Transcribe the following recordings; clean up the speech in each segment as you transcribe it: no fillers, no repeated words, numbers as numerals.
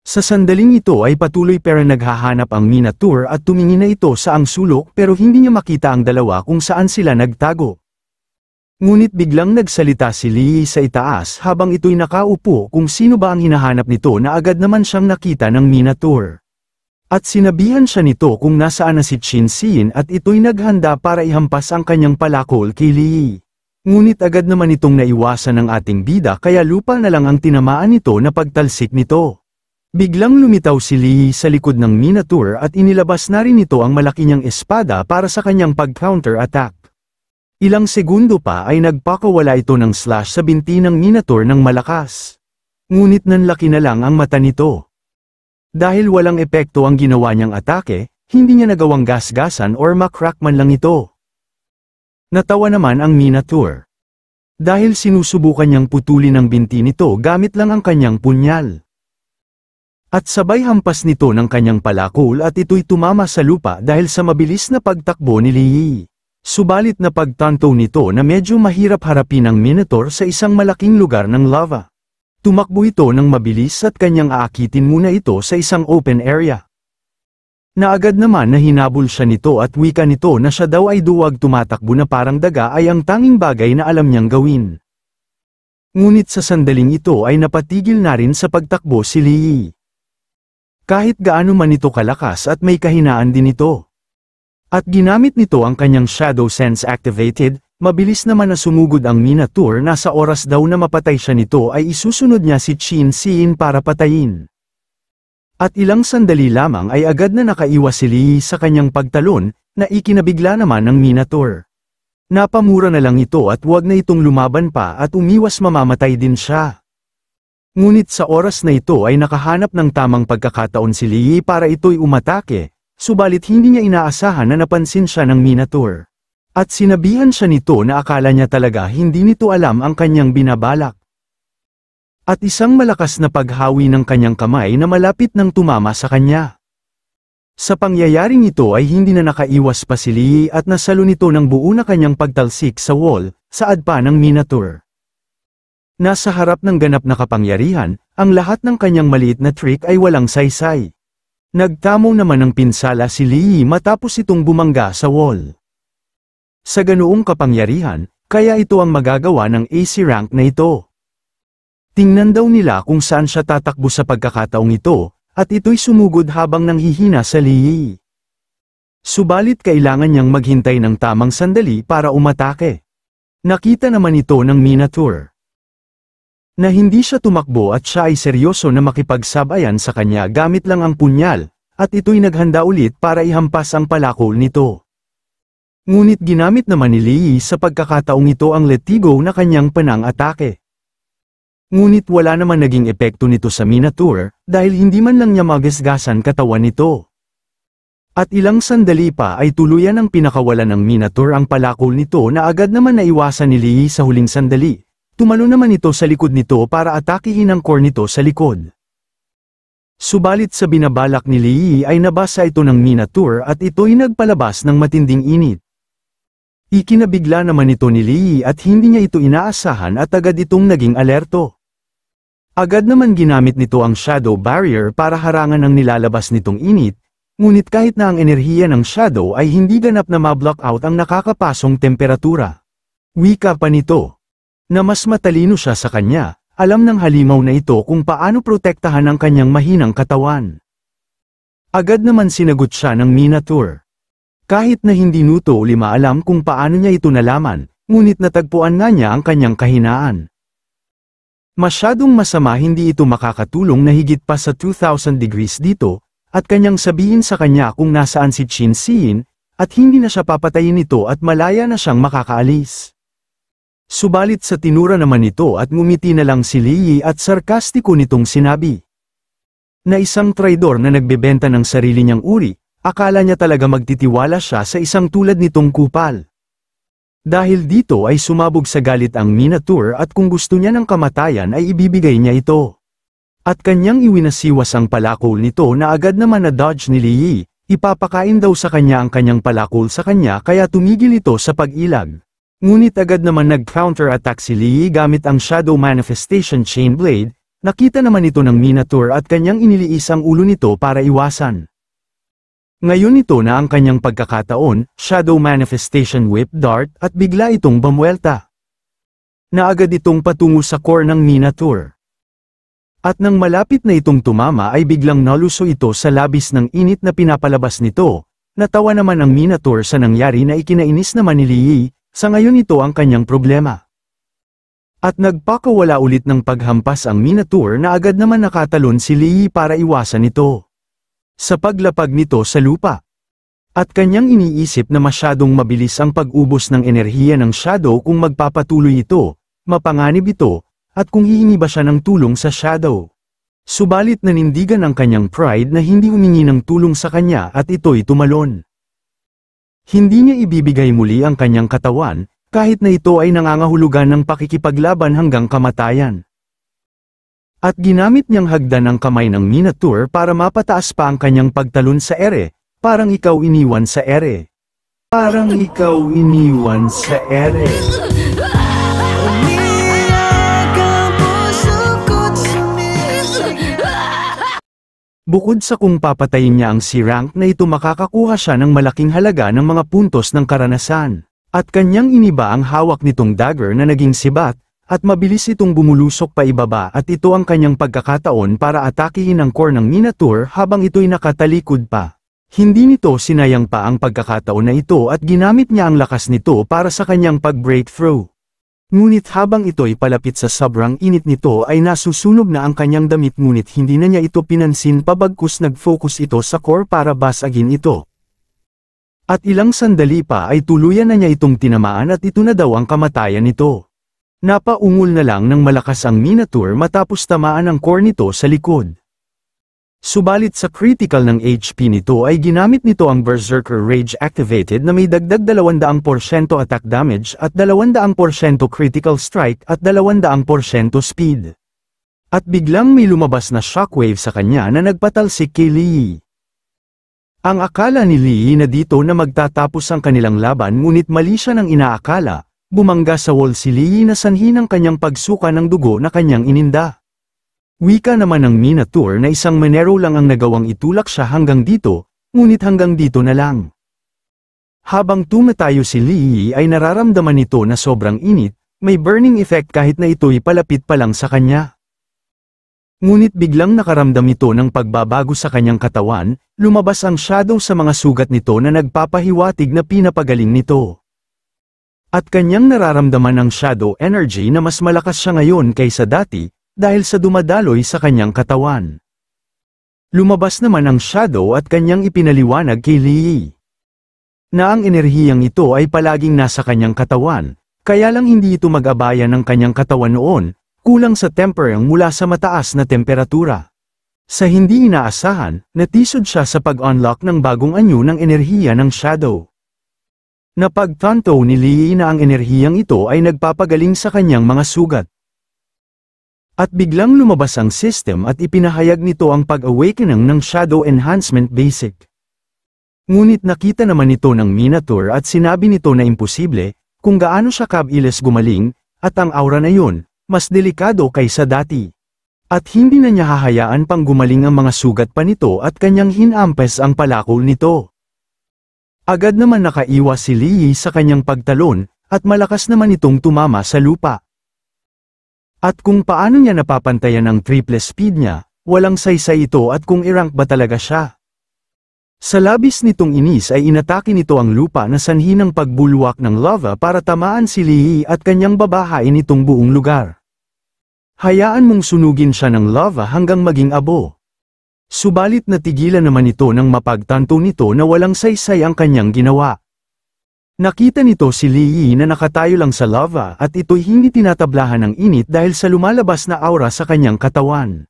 Sa sandaling ito ay patuloy pero naghahanap ang Minotaur at tumingin na ito sa ang sulok pero hindi niya makita ang dalawa kung saan sila nagtago. Ngunit biglang nagsalita si Lee sa itaas habang ito'y nakaupo kung sino ba ang hinahanap nito na agad naman siyang nakita ng Minotaur. At sinabihan siya nito kung nasaan na si Chin Sin at ito'y naghanda para ihampas ang kanyang palakol kay Lee. Ngunit agad naman itong naiwasan ng ating bida kaya lupa na lang ang tinamaan nito na pagtalsik nito. Biglang lumitaw si Lee sa likod ng Minotaur at inilabas na rin ito ang malaki niyang espada para sa kanyang pag-counter-attack. Ilang segundo pa ay nagpakawala ito ng slash sa binti ng Minotaur ng malakas. Ngunit nanlaki na lang ang mata nito. Dahil walang epekto ang ginawa niyang atake, hindi niya nagawang gasgasan or makrack man lang ito. Natawa naman ang Minotaur. Dahil sinusubukan niyang putulin ang binti nito gamit lang ang kanyang punyal. At sabay hampas nito ng kanyang palakol at ito'y tumama sa lupa dahil sa mabilis na pagtakbo ni Lee. Subalit na pagtanto nito na medyo mahirap harapin ang Minotaur sa isang malaking lugar ng lava. Tumakbo ito ng mabilis at kanyang aakitin muna ito sa isang open area. Naagad naman na hinabol siya nito at wika nito na siya daw ay duwag tumatakbo na parang daga ay ang tanging bagay na alam niyang gawin. Ngunit sa sandaling ito ay napatigil na rin sa pagtakbo si Lee. Kahit gaano man ito kalakas at may kahinaan din ito. At ginamit nito ang kanyang Shadow Sense activated, mabilis naman na sumugod ang Minotaur na sa oras daw na mapatay siya nito ay isusunod niya si Chin Sin para patayin. At ilang sandali lamang ay agad na nakaiwas si Lee sa kanyang pagtalon, na ikinabigla naman ng Minotaur. Napamura na lang ito at wag na itong lumaban pa at umiwas mamamatay din siya. Ngunit sa oras na ito ay nakahanap ng tamang pagkakataon si Lee para ito'y umatake, subalit hindi niya inaasahan na napansin siya ng Minotaur. At sinabihan siya nito na akala niya talaga hindi nito alam ang kanyang binabalak. At isang malakas na paghawi ng kanyang kamay na malapit nang tumama sa kanya. Sa pangyayaring ito ay hindi na nakaiwas pa si Lee at nasalo nito ng buo na kanyang pagtalsik sa wall, saad pa ng Minotaur. Nasa harap ng ganap na kapangyarihan, ang lahat ng kanyang maliit na trick ay walang saysay. Nagtamo naman ng pinsala si Lee matapos itong bumangga sa wall. Sa ganoong kapangyarihan, kaya ito ang magagawa ng AC rank na ito. Tingnan daw nila kung saan siya tatakbo sa pagkakataong ito, at ito'y sumugod habang nanghihina sa Lee. Subalit kailangan niyang maghintay ng tamang sandali para umatake. Nakita naman ito ng Minotaur na hindi siya tumakbo at siya ay seryoso na makipagsabayan sa kanya gamit lang ang punyal, at ito'y naghanda ulit para ihampas ang palakol nito. Ngunit ginamit naman ni Lee sa pagkakataong ito ang letigo na kanyang panang-atake. Ngunit wala naman naging epekto nito sa Minotaur, dahil hindi man lang niya magasgasan katawan nito. At ilang sandali pa ay tuluyan ang pinakawalan ng Minotaur ang palakol nito na agad naman naiwasan ni Lee sa huling sandali. Tumalo naman ito sa likod nito para atakihin ang core nito sa likod. Subalit sa binabalak ni Lee ay nabasa ito ng Minotaur at ito'y nagpalabas ng matinding init. Ikinabigla naman ito ni Lee at hindi niya ito inaasahan at agad itong naging alerto. Agad naman ginamit nito ang Shadow Barrier para harangan ang nilalabas nitong init, ngunit kahit na ang enerhiya ng Shadow ay hindi ganap na ma-block out ang nakakapasong temperatura. Wika pa nito na mas matalino siya sa kanya, alam ng halimaw na ito kung paano protektahan ang kanyang mahinang katawan. Agad naman sinagot siya ng Minotaur. Kahit na hindi nuto o maalam kung paano niya ito nalaman, ngunit natagpuan nga niya ang kanyang kahinaan. Masyadong masama hindi ito makakatulong na higit pa sa 2,000 degrees dito, at kanyang sabihin sa kanya kung nasaan si Chin Sin, at hindi na siya papatayin nito at malaya na siyang makakaalis. Subalit sa tinura naman ito at ngumiti na lang si Lee at sarkastiko nitong sinabi na isang traidor na nagbebenta ng sarili niyang uri, akala niya talaga magtitiwala siya sa isang tulad nitong kupal. Dahil dito ay sumabog sa galit ang Minotaur at kung gusto niya ng kamatayan ay ibibigay niya ito. At kanyang iwinasiwas ang palakol nito na agad naman na-dodge ni Lee, ipapakain daw sa kanya ang kanyang palakol sa kanya kaya tumigil ito sa pag-ilag. Ngunit agad naman nag-counter-attack si Lee gamit ang Shadow Manifestation Chain Blade, Nakita naman ito ng Minotaur at kanyang iniliis ang ulo nito para iwasan. Ngayon ito na ang kanyang pagkakataon, Shadow Manifestation Whip Dart at bigla itong bamuelta. Naagad itong patungo sa core ng Minotaur. At nang malapit na itong tumama ay biglang naluso ito sa labis ng init na pinapalabas nito. Natawa naman ang Minotaur sa nangyari na ikinainis naman ni Lee, sa ngayon ito ang kanyang problema. At nagpakawala ulit ng paghampas ang Minotaur na agad naman nakatalon si Lee para iwasan ito. Sa paglapag nito sa lupa. At kanyang iniisip na masyadong mabilis ang pag-ubos ng enerhiya ng Shadow kung magpapatuloy ito, mapanganib ito, at kung hihingi ba siya ng tulong sa Shadow. Subalit nanindigan ang kanyang pride na hindi humingi ng tulong sa kanya at ito'y tumalon. Hindi niya ibibigay muli ang kanyang katawan, kahit na ito ay nangangahulugan ng pakikipaglaban hanggang kamatayan. At ginamit niyang hagdan ang kamay ng Minotaur para mapataas pa ang kanyang pagtalon sa ere, parang ikaw iniwan sa ere. Parang ikaw iniwan sa ere. Bukod sa kung papatayin niya ang si Rank na ito makakakuha siya ng malaking halaga ng mga puntos ng karanasan. At kanyang iniba ang hawak nitong dagger na naging sibat, at mabilis itong bumulusok pa ibaba at ito ang kanyang pagkakataon para atakihin ang core ng Minotaur habang ito'y nakatalikod pa. Hindi nito sinayang pa ang pagkakataon na ito at ginamit niya ang lakas nito para sa kanyang pag-breakthrough. Ngunit habang ito'y palapit sa sobrang init nito ay nasusunog na ang kanyang damit ngunit hindi na niya ito pinansin pabagkus nag-focus ito sa core para basagin ito. At ilang sandali pa ay tuluyan na niya itong tinamaan at ito na daw ang kamatayan nito. Napaungol na lang ng malakas ang Minotaur matapos tamaan ang core nito sa likod. Subalit sa critical ng HP nito ay ginamit nito ang Berserker Rage Activated na may dagdag 200% attack damage at 200% critical strike at 200% speed. At biglang may lumabas na shockwave sa kanya na nagpatalsik kay Lee. Ang akala ni Lee na dito na magtatapos ang kanilang laban ngunit mali siya ng inaakala, bumangga sa wall si Lee na sanhi ng kanyang pagsuka ng dugo na kanyang ininda. Wika naman ng Minotaur na isang manero lang ang nagawang itulak siya hanggang dito, ngunit hanggang dito na lang. Habang tumatayo si Lee ay nararamdaman nito na sobrang init, may burning effect kahit na ito'y palapit pa lang sa kanya. Ngunit biglang nakaramdam ito ng pagbabago sa kanyang katawan, lumabas ang shadow sa mga sugat nito na nagpapahiwatig na pinapagaling nito. At kanyang nararamdaman ang shadow energy na mas malakas siya ngayon kaysa dati, dahil sa dumadaloy sa kanyang katawan. Lumabas naman ang shadow at kanyang ipinaliwanag kay Lee na ang enerhiyang ito ay palaging nasa kanyang katawan, kaya lang hindi ito mag-abaya ng kanyang katawan noon, kulang sa temperang mula sa mataas na temperatura. Sa hindi inaasahan, natisod siya sa pag-unlock ng bagong anyo ng enerhiya ng shadow. Napagtanto ni Lee na ang enerhiyang ito ay nagpapagaling sa kanyang mga sugat. At biglang lumabas ang system at ipinahayag nito ang pag-awakening ng Shadow Enhancement Basic. Ngunit nakita naman ito ng Minotaur at sinabi nito na imposible, kung gaano siya kabilis gumaling, at ang aura na yun, mas delikado kaysa dati. At hindi na niya hahayaan pang gumaling ang mga sugat pa nito at kanyang hinampes ang palakol nito. Agad naman nakaiwas si Lee sa kanyang pagtalon, at malakas naman itong tumama sa lupa. At kung paano niya napapantayan ang triple speed niya, walang saysay ito at kung i-rank ba talaga siya. Sa labis nitong inis ay inatake nito ang lupa na sanhi ng pagbulwak ng lava para tamaan si Lee at kanyang babahain itong buong lugar. Hayaan mong sunugin siya ng lava hanggang maging abo. Subalit natigilan naman ito nang mapagtanto nito na walang saysay ang kanyang ginawa. Nakita nito si Lee na nakatayo lang sa lava at ito'y hindi tinatablahan ng init dahil sa lumalabas na aura sa kanyang katawan.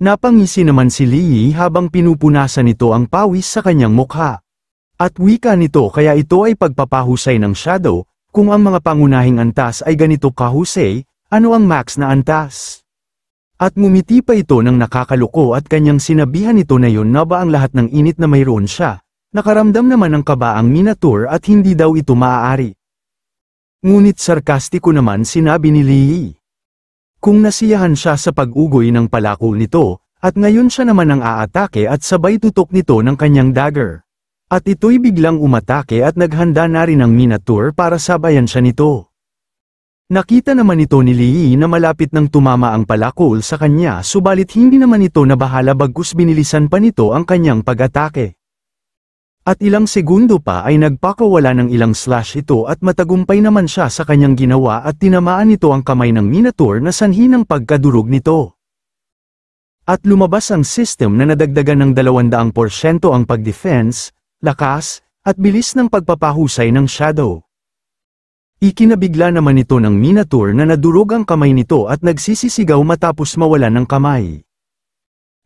Napangisi naman si Lee habang pinupunasan nito ang pawis sa kanyang mukha. At wika nito kaya ito ay pagpapahusay ng shadow, kung ang mga pangunahing antas ay ganito kahusay, ano ang max na antas? At ngumiti pa ito ng nakakaloko at kanyang sinabihan nito na yun na ba ang lahat ng init na mayroon siya. Nakaramdam naman ng kaba ang Minotaur at hindi daw ito maaari. Ngunit sarkastiko naman sinabi ni Lee. Kung nasiyahan siya sa pag-ugoy ng palakol nito, at ngayon siya naman ang aatake at sabay tutok nito ng kanyang dagger. At ito'y biglang umatake at naghanda na rin ang Minotaur para sabayan siya nito. Nakita naman ito ni Lee na malapit nang tumama ang palakol sa kanya subalit hindi naman ito nabahala bagkus binilisan pa nito ang kanyang pag-atake. At ilang segundo pa ay nagpakawala ng ilang slash ito at matagumpay naman siya sa kanyang ginawa at tinamaan nito ang kamay ng Minotaur na sanhi ng pagkadurog nito. At lumabas ang system na nadagdagan ng 200% ang pag-defense, lakas, at bilis ng pagpapahusay ng shadow. Ikinabigla naman ito ng Minotaur na nadurog ang kamay nito at nagsisisigaw matapos mawalan ng kamay.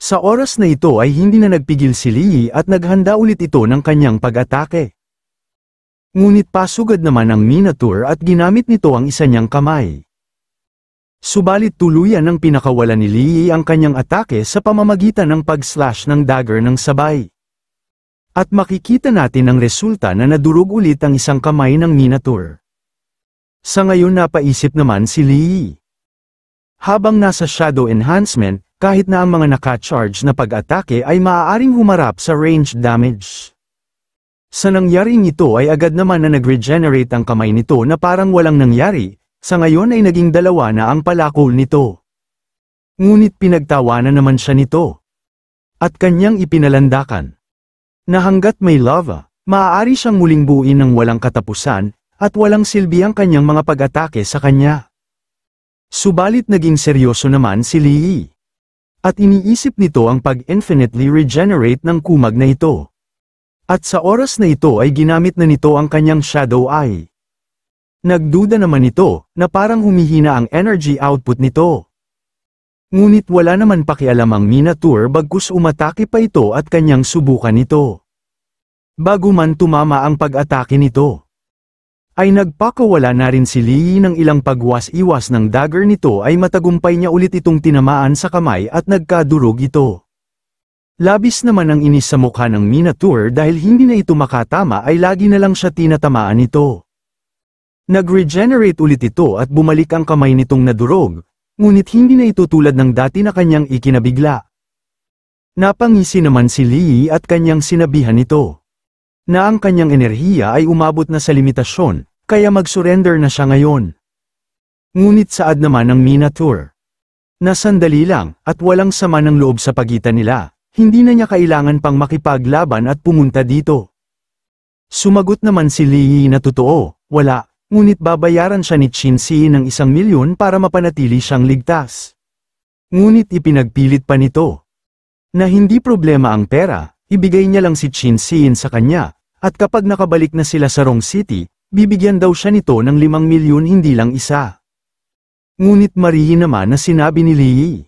Sa oras na ito ay hindi na nagpigil si Lee at naghanda ulit ito ng kanyang pag-atake. Ngunit pasugad naman ang Minotaur at ginamit nito ang isa niyang kamay. Subalit tuluyan ng pinakawalan ni Lee ang kanyang atake sa pamamagitan ng pag-slash ng dagger ng sabay. At makikita natin ang resulta na nadurog ulit ang isang kamay ng Minotaur. Sa ngayon napaisip naman si Lee. Habang nasa shadow enhancement, kahit na ang mga naka-charge na pag-atake ay maaaring humarap sa ranged damage. Sa nangyaring ito ay agad naman na nag-regenerate ang kamay nito na parang walang nangyari, sa ngayon ay naging dalawa na ang palakol nito. Ngunit pinagtawanan naman siya nito. At kanyang ipinalandakan. Na hanggat may lava, maaari siyang muling buuin ng walang katapusan, at walang silbi ang kanyang mga pag-atake sa kanya. Subalit naging seryoso naman si Lee. At iniisip nito ang pag-infinitely regenerate ng kumag na ito. At sa oras na ito ay ginamit na nito ang kanyang shadow eye. Nagduda naman ito, na parang humihina ang energy output nito. Ngunit wala naman pakialam ang Minotaur bagkus umatake pa ito at kanyang subukan ito. Bago man tumama ang pag-atake nito, ay nagpakawala na rin si Lee ng ilang pagwas-iwas ng dagger nito ay matagumpay niya ulit itong tinamaan sa kamay at nagkadurog ito. Labis naman ang inis sa mukha ng Minotaur dahil hindi na ito makatama ay lagi na lang siya tinatamaan nito. Nag-regenerate ulit ito at bumalik ang kamay nitong nadurog, ngunit hindi na ito tulad ng dati na kanyang ikinabigla. Napangisi naman si Lee at kanyang sinabihan ito na ang kanyang enerhiya ay umabot na sa limitasyon, kaya mag-surrender na siya ngayon. Ngunit saad naman ng Minotaur na sandali lang at walang sama ng loob sa pagitan nila, hindi na niya kailangan pang makipaglaban at pumunta dito. Sumagot naman si Lee na totoo, wala, ngunit babayaran siya ni Shinsi ng 1,000,000 para mapanatili siyang ligtas. Ngunit ipinagpilit pa nito na hindi problema ang pera. Ibigay niya lang si Shinsi sa kanya, at kapag nakabalik na sila sa Rong City, bibigyan daw siya nito ng 5,000,000 hindi lang isa. Ngunit marihin naman na sinabi ni Lee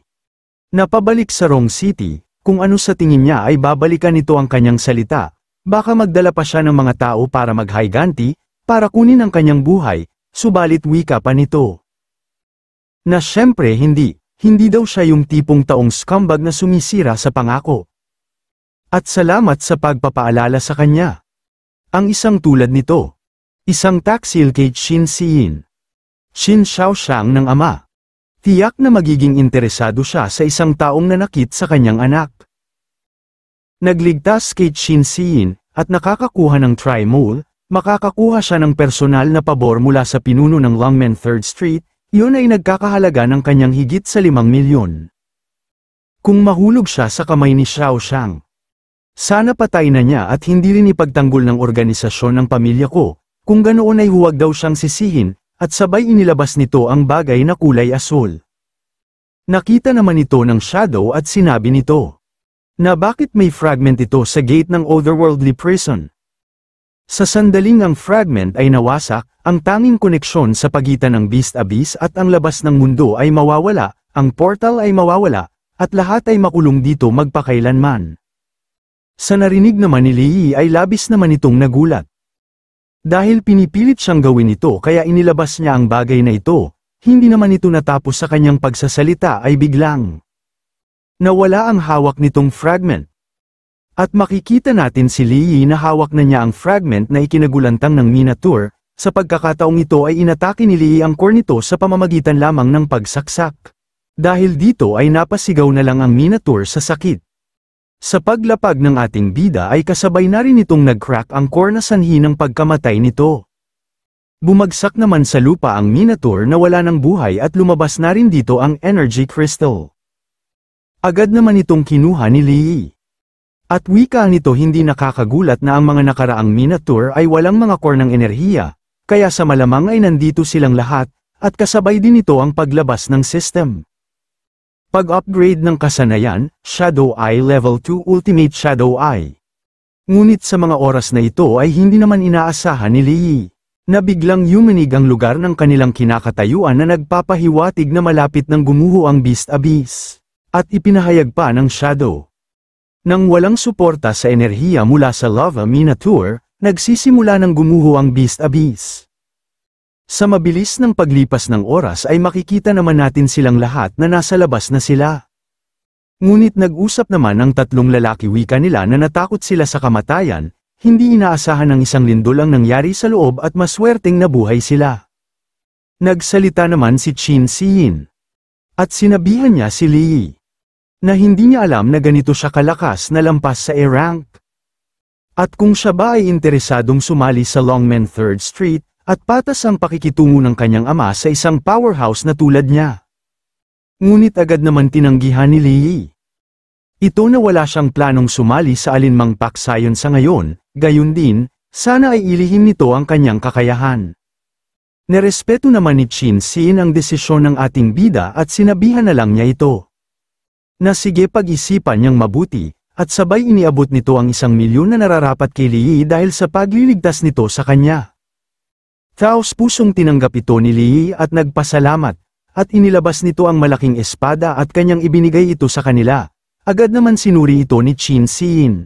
na pabalik sa Rong City, kung ano sa tingin niya ay babalikan nito ang kanyang salita, baka magdala pa siya ng mga tao para maghiganti, para kunin ang kanyang buhay, subalit wika pa nito na syempre hindi daw siya yung tipong taong scumbag na sumisira sa pangako. At salamat sa pagpapaalala sa kanya. Ang isang tulad nito. Isang taksil kay Shin Xiaoxiang ng ama. Tiyak na magiging interesado siya sa isang taong nanakit sa kanyang anak. Nagligtas kay Shin at nakakakuha ng Tri-Mole, makakakuha siya ng personal na pabor mula sa pinuno ng Longmen 3rd Street, yun ay nagkakahalaga ng kanyang higit sa 5,000,000. Kung mahulog siya sa kamay ni Xiaoxiang, sana patay na niya at hindi rin ipagtanggol ng organisasyon ng pamilya ko, kung ganoon ay huwag daw siyang sisihin, at sabay inilabas nito ang bagay na kulay asul. Nakita naman ito ng Shadow at sinabi nito na bakit may fragment ito sa gate ng otherworldly prison. Sa sandaling ang fragment ay nawasak, ang tanging koneksyon sa pagitan ng Beast Abyss at ang labas ng mundo ay mawawala, ang portal ay mawawala, at lahat ay makulong dito magpakailanman. Sa narinig naman ni Lee ay labis naman itong nagulat. Dahil pinipilit siyang gawin ito kaya inilabas niya ang bagay na ito, hindi naman ito natapos sa kanyang pagsasalita ay biglang nawala ang hawak nitong fragment. At makikita natin si Lee na hawak na niya ang fragment na ikinagulantang ng Minotaur, sa pagkakataong ito ay inatake ni Lee ang core nito sa pamamagitan lamang ng pagsaksak. Dahil dito ay napasigaw na lang ang Minotaur sa sakit. Sa paglapag ng ating bida ay kasabay na rin itong nag-crack ang core na sanhi ng pagkamatay nito. Bumagsak naman sa lupa ang Minotaur na wala ng buhay at lumabas na rin dito ang energy crystal. Agad naman itong kinuha ni Lee. At wika nito hindi nakakagulat na ang mga nakaraang Minotaur ay walang mga core ng enerhiya, kaya sa malamang ay nandito silang lahat, at kasabay din ito ang paglabas ng system. Pag-upgrade ng kasanayan, Shadow Eye Level 2 Ultimate Shadow Eye. Ngunit sa mga oras na ito ay hindi naman inaasahan ni Lee, na biglang yumanig ang lugar ng kanilang kinakatayuan na nagpapahiwatig na malapit ng gumuho ang Beast Abyss. At ipinahayag pa ng Shadow. Nang walang suporta sa enerhiya mula sa Lava Minotaur, nagsisimula ng gumuho ang Beast Abyss. Sa mabilis ng paglipas ng oras ay makikita naman natin silang lahat na nasa labas na sila. Ngunit nag-usap naman ang tatlong lalaki wika nila na natakot sila sa kamatayan, hindi inaasahan ng isang lindol ang nangyari sa loob at maswerteng nabuhay sila. Nagsalita naman si Qin Xiyin. At sinabihan niya si Lee na hindi niya alam na ganito siya kalakas na lampas sa A-rank. At kung siya ba ay interesadong sumali sa Longmen 3rd Street, at patas ang pakikitungo ng kanyang ama sa isang powerhouse na tulad niya. Ngunit agad naman tinanggihan ni Lee. Ito na wala siyang planong sumali sa alinmang paksayon sa ngayon, gayon din, sana ay ilihim nito ang kanyang kakayahan. Nerespeto naman ni Qin Xiyin ang desisyon ng ating bida at sinabihan na lang niya ito. Na sige pag-isipan niyang mabuti, at sabay iniabot nito ang 1,000,000 na nararapat kay Lee dahil sa pagliligtas nito sa kanya. Taos pusong tinanggap ito ni Lee at nagpasalamat, at inilabas nito ang malaking espada at kanyang ibinigay ito sa kanila. Agad naman sinuri ito ni Qin Xiyin.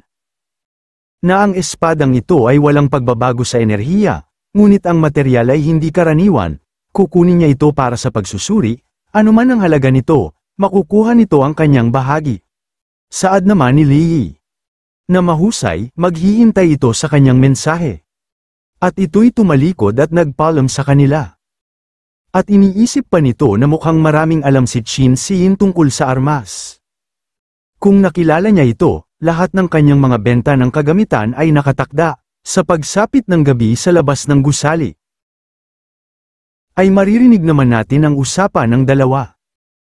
Na ang espadang ito ay walang pagbabago sa enerhiya, ngunit ang materyal ay hindi karaniwan, kukunin niya ito para sa pagsusuri, anuman ang halaga nito, makukuha nito ang kanyang bahagi. Saad naman ni Lee. Na mahusay, maghihintay ito sa kanyang mensahe. At ito'y tumalikod at nagpaalam sa kanila. At iniisip pa nito na mukhang maraming alam si Qin Xiyin tungkol sa armas. Kung nakilala niya ito, lahat ng kanyang mga benta ng kagamitan ay nakatakda, sa pagsapit ng gabi sa labas ng gusali. Ay maririnig naman natin ang usapan ng dalawa.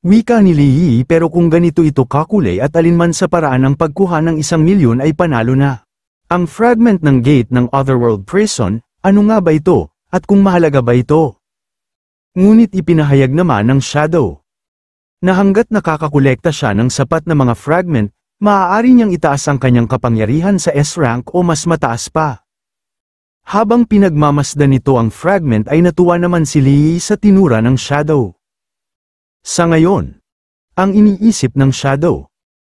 Wika ni Lee pero kung ganito ito kakulay at alinman sa paraan ng pagkuha ng 1,000,000 ay panalo na. Ang fragment ng gate ng Otherworld Prison, ano nga ba ito, at kung mahalaga ba ito? Ngunit ipinahayag naman ng Shadow. Na hanggat nakakakolekta siya ng sapat na mga fragment, maaari niyang itaas ang kanyang kapangyarihan sa S-rank o mas mataas pa. Habang pinagmamasdan nito ang fragment ay natuwa naman si Lee sa tinura ng Shadow. Sa ngayon, ang iniisip ng Shadow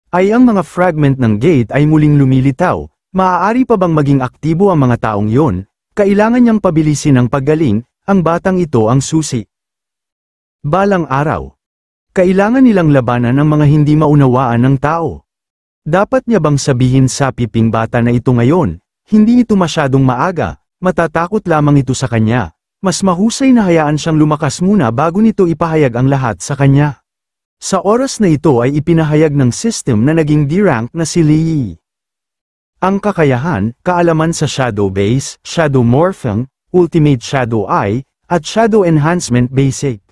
ay ang mga fragment ng gate ay muling lumilitaw. Maaari pa bang maging aktibo ang mga taong yon? Kailangan niyang pabilisin ang paggaling, ang batang ito ang susi. Balang araw. Kailangan nilang labanan ang mga hindi maunawaan ng tao. Dapat niya bang sabihin sa piping bata na ito ngayon, hindi ito masyadong maaga, matatakot lamang ito sa kanya. Mas mahusay na hayaan siyang lumakas muna bago nito ipahayag ang lahat sa kanya. Sa oras na ito ay ipinahayag ng system na naging D-rank na si Lee. Ang kakayahan, kaalaman sa Shadow Base, Shadow Morphing, Ultimate Shadow Eye, at Shadow Enhancement Basic.